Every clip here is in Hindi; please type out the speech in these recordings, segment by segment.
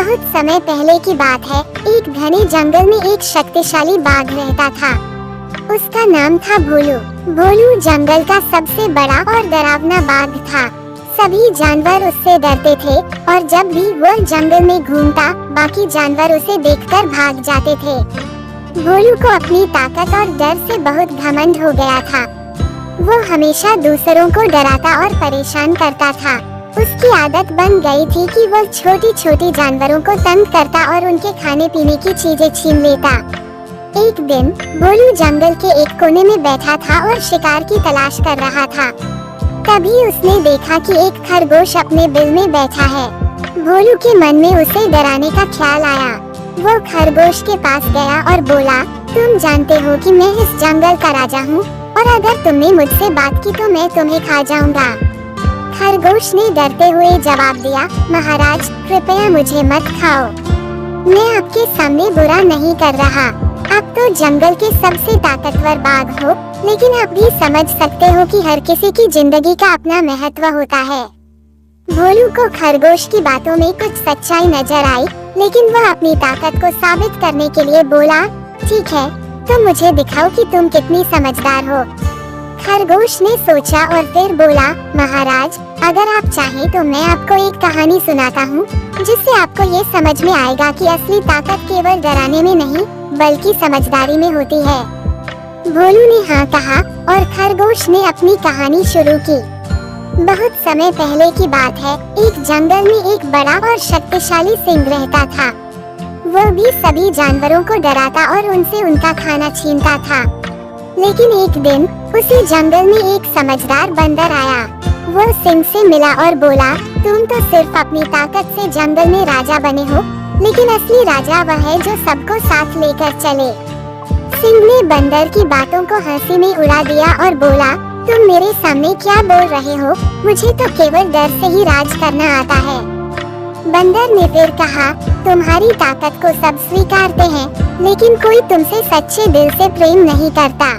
बहुत समय पहले की बात है। एक घने जंगल में एक शक्तिशाली बाघ रहता था। उसका नाम था भोलू। भोलू जंगल का सबसे बड़ा और डरावना बाघ था। सभी जानवर उससे डरते थे और जब भी वह जंगल में घूमता, बाकी जानवर उसे देखकर भाग जाते थे। भोलू को अपनी ताकत और डर से बहुत घमंड हो गया था। वो हमेशा दूसरों को डराता और परेशान करता था। उसकी आदत बन गई थी कि वह छोटी छोटी जानवरों को तंग करता और उनके खाने पीने की चीजें छीन लेता। एक दिन भोलू जंगल के एक कोने में बैठा था और शिकार की तलाश कर रहा था। तभी उसने देखा कि एक खरगोश अपने बिल में बैठा है। भोलू के मन में उसे डराने का ख्याल आया। वो खरगोश के पास गया और बोला, तुम जानते हो कि मैं इस जंगल का राजा हूँ और अगर तुमने मुझसे बात की तो मैं तुम्हें खा जाऊंगा। खरगोश ने डरते हुए जवाब दिया, महाराज कृपया मुझे मत खाओ। मैं आपके सामने बुरा नहीं कर रहा। आप तो जंगल के सबसे ताकतवर बाघ हो, लेकिन आप भी समझ सकते हो कि हर किसी की जिंदगी का अपना महत्व होता है। भोलू को खरगोश की बातों में कुछ सच्चाई नजर आई, लेकिन वह अपनी ताकत को साबित करने के लिए बोला, ठीक है, तो मुझे दिखाओ कि तुम कितनी समझदार हो। खरगोश ने सोचा और फिर बोला, महाराज अगर आप चाहें तो मैं आपको एक कहानी सुनाता हूँ, जिससे आपको ये समझ में आएगा कि असली ताकत केवल डराने में नहीं बल्कि समझदारी में होती है। भोलू ने हाँ कहा और खरगोश ने अपनी कहानी शुरू की। बहुत समय पहले की बात है। एक जंगल में एक बड़ा और शक्तिशाली सिंह रहता था। वह भी सभी जानवरों को डराता और उनसे उनका खाना छीनता था। लेकिन एक दिन उसी जंगल में एक समझदार बंदर आया। वह सिंह से मिला और बोला, तुम तो सिर्फ अपनी ताकत से जंगल में राजा बने हो, लेकिन असली राजा वह है जो सबको साथ लेकर चले। सिंह ने बंदर की बातों को हंसी में उड़ा दिया और बोला, तुम मेरे सामने क्या बोल रहे हो? मुझे तो केवल डर से ही राज करना आता है। बंदर ने फिर कहा, तुम्हारी ताकत को सब स्वीकारते हैं, लेकिन कोई तुमसे सच्चे दिल से प्रेम नहीं करता।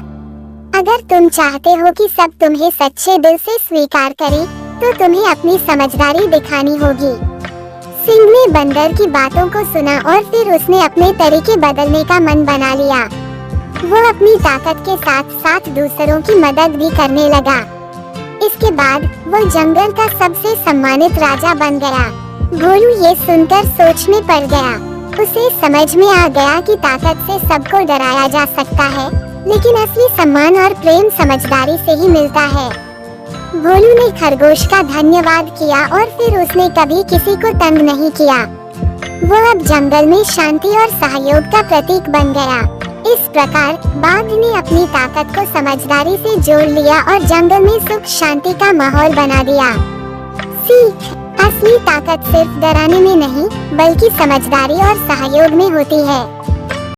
अगर तुम चाहते हो कि सब तुम्हें सच्चे दिल से स्वीकार करें, तो तुम्हें अपनी समझदारी दिखानी होगी। सिंह ने बंदर की बातों को सुना और फिर उसने अपने तरीके बदलने का मन बना लिया। वो अपनी ताकत के साथ साथ दूसरों की मदद भी करने लगा। इसके बाद वो जंगल का सबसे सम्मानित राजा बन गया। भोलू ये सुनकर सोच में पड़ गया। उसे समझ में आ गया कि ताकत से सबको डराया जा सकता है, लेकिन असली सम्मान और प्रेम समझदारी से ही मिलता है। भोलू ने खरगोश का धन्यवाद किया और फिर उसने कभी किसी को तंग नहीं किया। वो अब जंगल में शांति और सहयोग का प्रतीक बन गया। इस प्रकार बाघ ने अपनी ताकत को समझदारी से जोड़ लिया और जंगल में सुख शांति का माहौल बना दिया। सीख, असली ताकत सिर्फ डराने में नहीं बल्कि समझदारी और सहयोग में होती है।